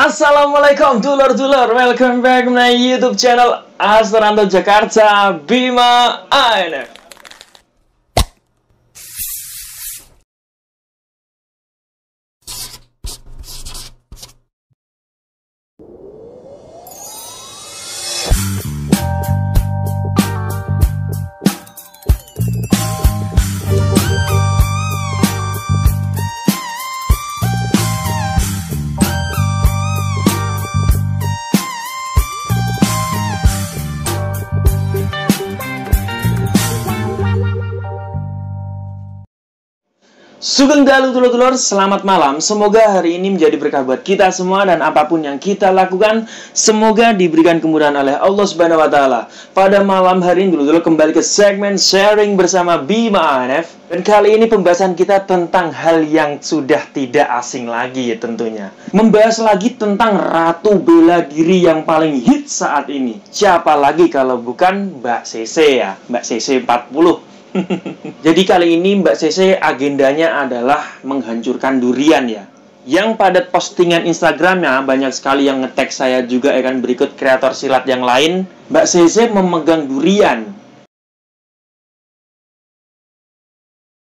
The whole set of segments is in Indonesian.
Assalamualaikum dulur-dulur, welcome back my YouTube channel Astaranto Jakarta Bima ANF. Sugeng dalu dulur-dulur, selamat malam. Semoga hari ini menjadi berkah buat kita semua dan apapun yang kita lakukan, semoga diberikan kemudahan oleh Allah Subhanahu wa taala. Pada malam hari ini dulur-dulur kembali ke segmen sharing bersama Bima ANF. Dan kali ini pembahasan kita tentang hal yang sudah tidak asing lagi ya tentunya. Membahas lagi tentang ratu bela diri yang paling hit saat ini. Siapa lagi kalau bukan Mbak Sese ya, Mbak Sese 40. Jadi kali ini Mbak Sese agendanya adalah menghancurkan durian ya. Yang pada postingan Instagramnya banyak sekali yang nge-tag saya juga ya kan, berikut kreator silat yang lain. Mbak Sese memegang durian.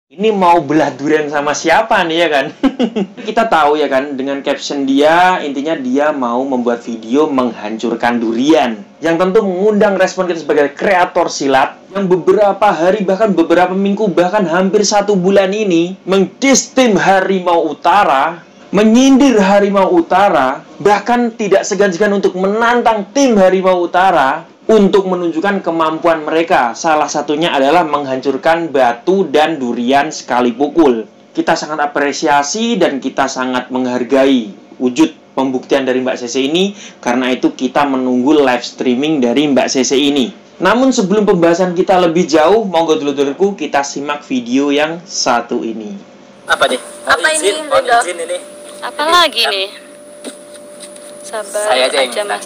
Ini mau belah durian sama siapa nih ya kan? Kita tahu ya kan, dengan caption dia, intinya dia mau membuat video menghancurkan durian. Yang tentu mengundang respon kita sebagai kreator silat yang beberapa hari, bahkan beberapa minggu, bahkan hampir 1 bulan ini mendis tim Harimau Utara, menyindir Harimau Utara, bahkan tidak segan-segan untuk menantang tim Harimau Utara untuk menunjukkan kemampuan mereka. Salah satunya adalah menghancurkan batu dan durian sekali pukul. Kita sangat apresiasi dan kita sangat menghargai wujud pembuktian dari Mbak Sese ini. Karena itu kita menunggu live streaming dari Mbak Sese ini. Namun sebelum pembahasan kita lebih jauh, monggo dulur-dulurku kita simak video yang satu ini. Apa nih? Apa ini? Izin ini. Apa lagi nih? Sabar Saya aja yang minta. Mas.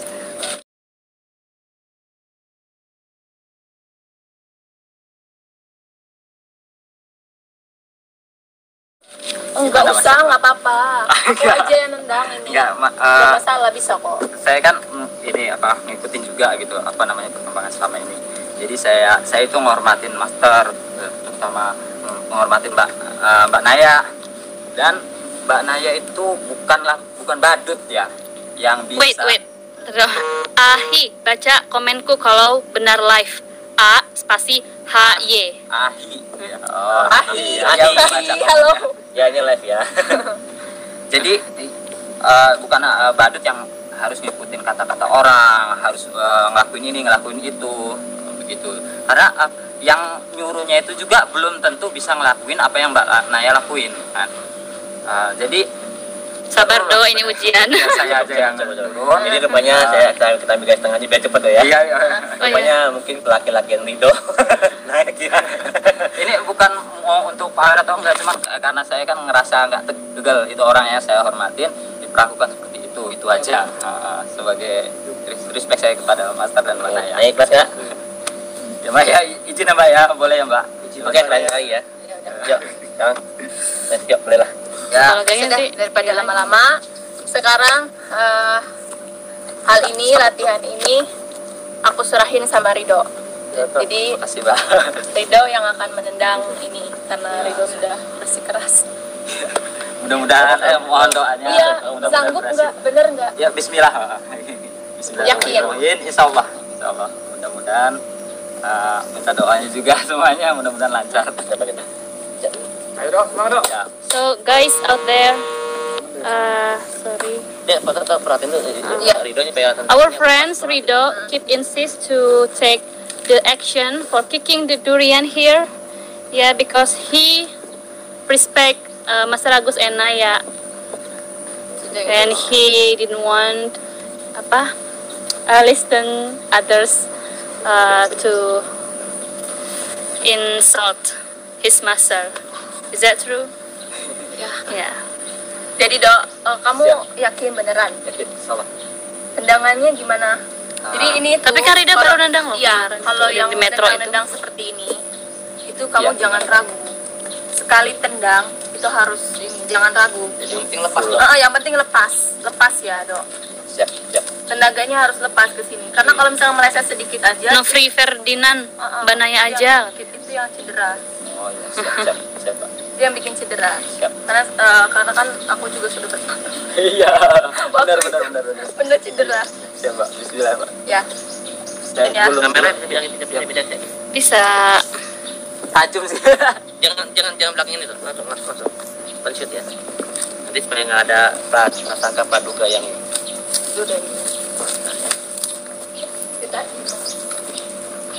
Enggak usah, nggak apa-apa. Aku aja yang nendang ini. Enggak, Nggak masalah, bisa kok. saya kan ini ngikutin juga gitu perkembangan selama ini. Jadi saya itu menghormatin master, terutama menghormatin Mbak Naya. Dan Mbak Naya itu bukan badut ya yang bisa. Wait. Ahi, baca komenku kalau benar live. A spasi HY. Ahi. Ya. Ahi. Halo. Ya ini live ya. Jadi bukan badut yang harus ngikutin kata-kata orang, harus ngelakuin ini, ngelakuin itu, begitu. Karena yang nyuruhnya itu juga belum tentu bisa ngelakuin apa yang Mbak Naya lakuin kan. Jadi Sabar do, ini ujian. Ya, saya aja yang turun. Jadi rupanya kita ambil garis tengahnya biar cepet ya. Iya. Rupanya mungkin laki-laki yang Rido. Nah, kira. Ini bukan mau untuk power atau enggak, cuma karena saya kan ngerasa nggak tegal itu orang yang saya hormatin diperlakukan seperti itu aja. Sebagai respect saya kepada Master dan Mbak Naya. Naik kelas ya. Ya Mbak ya, izin ya Mbak ya, boleh ya Mbak. Oke, lain kali ya. Yuk, sekarang. Yuk, boleh lah. Ya, Sudah, Daripada lama-lama, sekarang hal ini, latihan ini aku serahin sama Rido. Jadi makasih Mbak. Rido yang akan menendang ini karena Rido sudah bersikeras. Mudah-mudahan mohon doanya. Iya, mudah-mudahan sanggup berhasil. nggak? Bener nggak? Ya Bismillah. Yakin? Insya Allah. Mudah-mudahan minta doanya juga semuanya, mudah-mudahan lancar. Ayo dong, semangat dong. Ya. So guys out there, sorry. Ya, foto perhatiin dulu. Ridonya pengen. Our friends Rido keep insist to take the action for kicking the durian here. Yeah, because he respect Master Agus and Naya, and he didn't want listen others to insult his master. Is that true? Ya. Yeah. Jadi kamu yakin beneran? Yakin, salah. Tendangannya gimana? Jadi ini tuh, Tapi kan Rido baru nendang loh. Iya, kemarin kalau tuh, yang di metro itu. nendang seperti ini, itu kamu jangan ragu. Sekali tendang, itu harus ini, jangan ragu. Yang penting lepas dong. Yang penting lepas ya Dok. Siap. Tenaganya harus lepas ke sini. Karena kalau misalnya meleset sedikit aja, No Free Ferdinand, Mbak Naya aja. itu yang cedera. Oh iya, siap Pak. Itu yang bikin cedera. Siap. Karena kan aku juga sudah Iya, benar. benar cedera. Siap Pak, bismillah Pak. Ya. Dan Ya. belum Bisa. tajam sih. Jangan belakangin itu, langsung penshoot ya. Nanti supaya nggak ada prasangka praduga yang Udah ini. Kita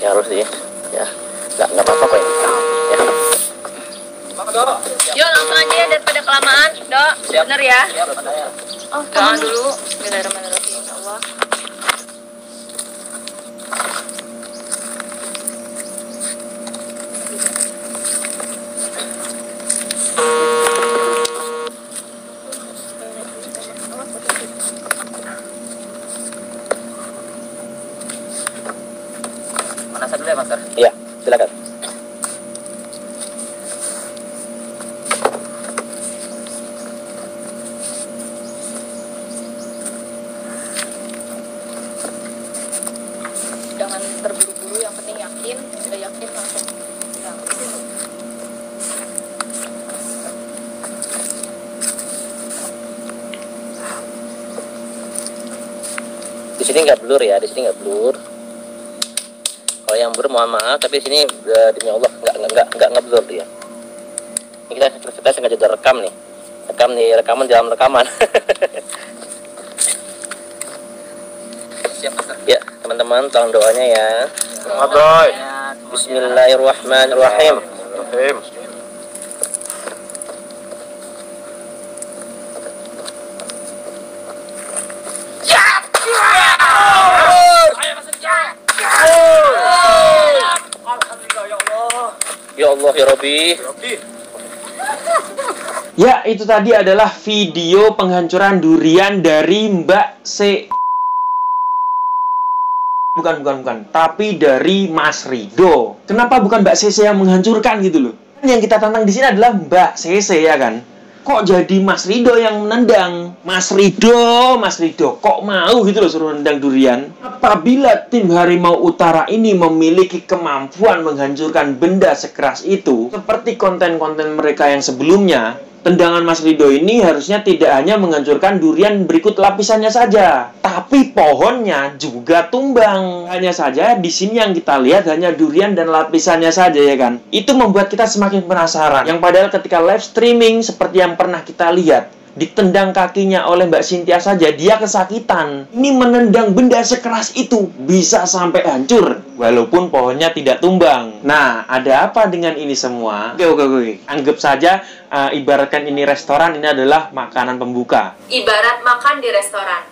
ya harus sih ya. Nggak apa-apa kok ini. Ya. Yuk langsung aja ya daripada kelamaan, Dok. Siap. Bener ya. Siap, Pak Naya. Doa dulu. Bismillahirrahmanirrahim. Allah. Manasan dulu ya, Master. Iya, silakan. Jangan terburu-buru, yang penting yakin, sudah yakin langsung. Ya, itu. Di sini nggak blur ya, di sini nggak blur. Kalau yang blur mohon maaf, tapi di sini demi Allah nggak blur dia. Ini kita sengaja udah rekam nih, rekaman dalam rekaman. Siap, Master. Ya teman-teman, tolong doanya ya. Bro. Bismillahirrahmanirrahim. Ya Allah ya Rabbi. Ya, itu tadi adalah video penghancuran durian dari Mbak C. Bukan. Tapi dari Mas Rido. Kenapa bukan Mbak CC yang menghancurkan gitu loh? Yang kita tantang di sini adalah Mbak CC ya kan? Kok jadi Mas Rido yang menendang? Mas Rido, kok mau gitu loh suruh nendang durian? Apabila tim Harimau Utara ini memiliki kemampuan menghancurkan benda sekeras itu, seperti konten-konten mereka yang sebelumnya, tendangan Mas Rido ini harusnya tidak hanya menghancurkan durian berikut lapisannya saja, tapi pohonnya juga tumbang. Hanya saja di sini yang kita lihat hanya durian dan lapisannya saja ya kan. Itu membuat kita semakin penasaran. Yang padahal ketika live streaming seperti yang pernah kita lihat, ditendang kakinya oleh Mbak Cynthia saja dia kesakitan. Ini menendang benda sekeras itu bisa sampai hancur walaupun pohonnya tidak tumbang. Nah, ada apa dengan ini semua? Oke. Anggap saja ibaratkan ini restoran, ini adalah makanan pembuka. Ibarat makan di restoran.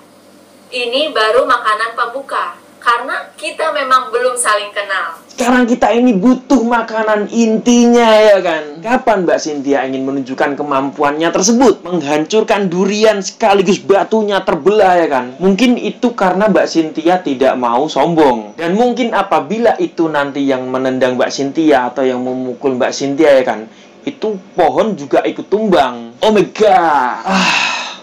Ini baru makanan pembuka. Karena kita memang belum saling kenal. Sekarang kita ini butuh makanan intinya ya kan. Kapan Mbak Cynthia ingin menunjukkan kemampuannya tersebut? Menghancurkan durian sekaligus batunya terbelah ya kan. Mungkin itu karena Mbak Cynthia tidak mau sombong. Dan mungkin apabila itu nanti yang menendang Mbak Cynthia atau yang memukul Mbak Cynthia ya kan, itu pohon juga ikut tumbang. Oh my god.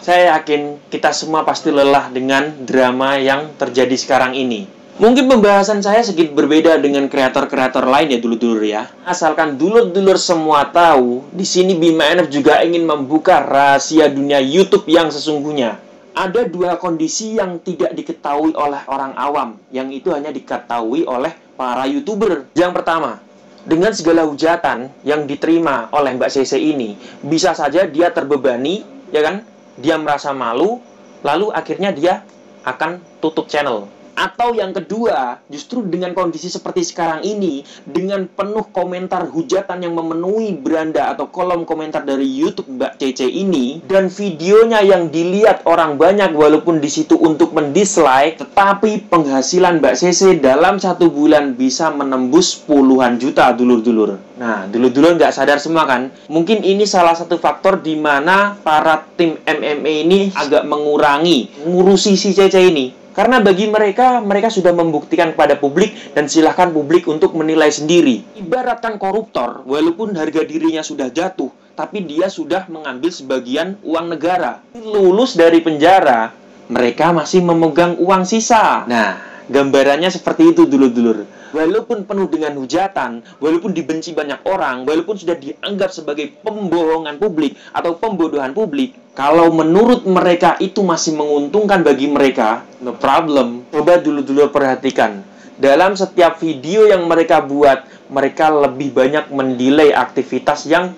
Saya yakin kita semua pasti lelah dengan drama yang terjadi sekarang ini. Mungkin pembahasan saya sedikit berbeda dengan kreator-kreator lain ya dulur-dulur ya. Asalkan dulur-dulur semua tahu, di sini Bima NF juga ingin membuka rahasia dunia YouTube yang sesungguhnya. Ada dua kondisi yang tidak diketahui oleh orang awam, yang itu hanya diketahui oleh para YouTuber. Yang pertama, dengan segala hujatan yang diterima oleh Mbak CC ini, bisa saja dia terbebani, ya kan? Dia merasa malu, lalu akhirnya dia akan tutup channel. Atau yang kedua, justru dengan kondisi seperti sekarang ini, dengan penuh komentar hujatan yang memenuhi beranda atau kolom komentar dari YouTube Mbak CC ini, dan videonya yang dilihat orang banyak walaupun di situ untuk mendislike, tetapi penghasilan Mbak CC dalam 1 bulan bisa menembus puluhan juta dulur-dulur. Nah, dulur-dulur nggak sadar semua kan? Mungkin ini salah satu faktor di mana para tim MMA ini agak ngurusi si CC ini. Karena bagi mereka sudah membuktikan kepada publik dan silahkan publik untuk menilai sendiri. Ibaratkan koruptor, walaupun harga dirinya sudah jatuh, tapi dia sudah mengambil sebagian uang negara. Lulus dari penjara, mereka masih memegang uang sisa. Nah, gambarannya seperti itu dulur-dulur. Walaupun penuh dengan hujatan, walaupun dibenci banyak orang, walaupun sudah dianggap sebagai pembohongan publik atau pembodohan publik, kalau menurut mereka itu masih menguntungkan bagi mereka, no problem. Coba dulur-dulur perhatikan. Dalam setiap video yang mereka buat, mereka lebih banyak mendelay aktivitas yang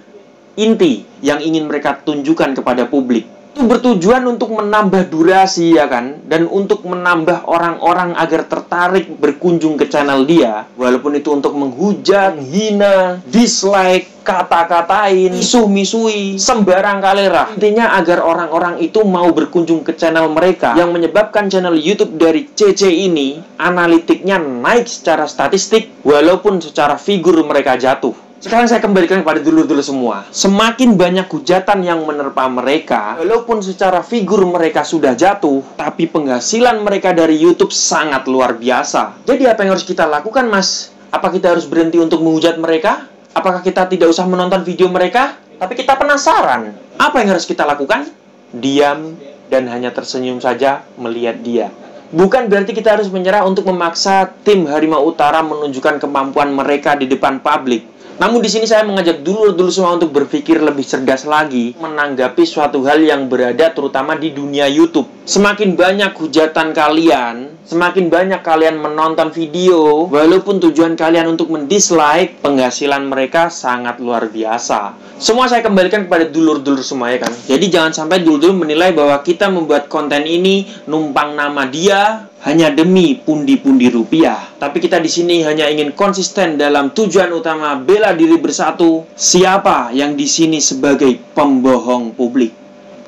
inti, yang ingin mereka tunjukkan kepada publik. Itu bertujuan untuk menambah durasi, ya kan, dan untuk menambah orang-orang agar tertarik berkunjung ke channel dia, walaupun itu untuk menghujat, menghina, dislike, kata-katain, misuh-misui, sembarang kalera. Intinya agar orang-orang itu mau berkunjung ke channel mereka, yang menyebabkan channel YouTube dari CC ini analitiknya naik secara statistik, walaupun secara figur mereka jatuh. Sekarang saya kembalikan kepada dulur-dulur semua. Semakin banyak hujatan yang menerpa mereka, walaupun secara figur mereka sudah jatuh, tapi penghasilan mereka dari YouTube sangat luar biasa. Jadi apa yang harus kita lakukan, Mas? Apa kita harus berhenti untuk menghujat mereka? Apakah kita tidak usah menonton video mereka? Tapi kita penasaran. Apa yang harus kita lakukan? Diam dan hanya tersenyum saja melihat dia. Bukan berarti kita harus menyerah untuk memaksa tim Harimau Utara menunjukkan kemampuan mereka di depan publik. Namun di sini saya mengajak dulur-dulur semua untuk berpikir lebih cerdas lagi menanggapi suatu hal yang berada terutama di dunia YouTube. Semakin banyak hujatan kalian, semakin banyak kalian menonton video, walaupun tujuan kalian untuk mendislike, penghasilan mereka sangat luar biasa. Semua saya kembalikan kepada dulur-dulur semua, ya kan. Jadi jangan sampai dulur-dulur menilai bahwa kita membuat konten ini numpang nama dia hanya demi pundi-pundi rupiah. Tapi kita di sini hanya ingin konsisten dalam tujuan utama bela diri bersatu. Siapa yang di sini sebagai pembohong publik?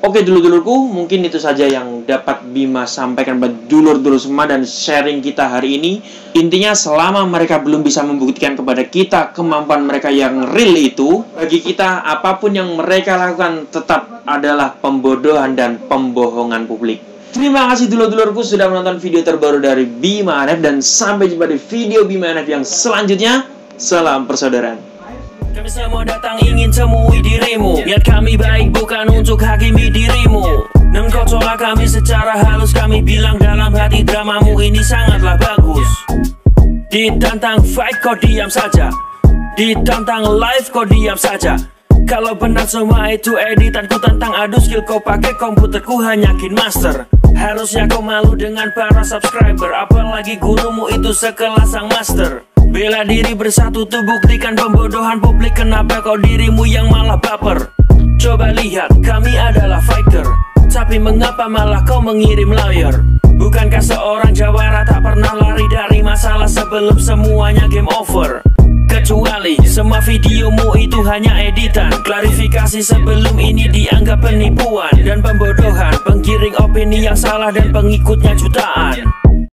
Oke dulur-dulurku, mungkin itu saja yang dapat Bima sampaikan kepada dulur-dulur semua dan sharing kita hari ini. Intinya selama mereka belum bisa membuktikan kepada kita kemampuan mereka yang real itu, bagi kita apapun yang mereka lakukan tetap adalah pembodohan dan pembohongan publik. Terima kasih dulur-dulurku sudah menonton video terbaru dari Bima NF, dan sampai jumpa di video Bima NF yang selanjutnya. Salam persaudaraan. Kami semua datang ingin temui dirimu. Niat kami baik bukan untuk hakimi dirimu. Dan kau tolak kami secara halus. Kami bilang dalam hati dramamu ini sangatlah bagus. Ditantang fight kau diam saja. Ditantang live kau diam saja. Kalau benar semua itu editan, ku tantang adu skill kau pakai komputerku hanya KineMaster. Harusnya kau malu dengan para subscriber, apalagi gurumu itu sekelas sang master. Bela diri bersatu tuh buktikan pembodohan publik. Kenapa kau dirimu yang malah baper? Coba lihat kami adalah fighter, tapi mengapa malah kau mengirim lawyer? Bukankah seorang jawara tak pernah lari dari masalah sebelum semuanya game over? Kecuali semua videomu itu hanya editan. Klarifikasi sebelum ini dianggap penipuan dan pembodohan, penggiring opini yang salah dan pengikutnya jutaan.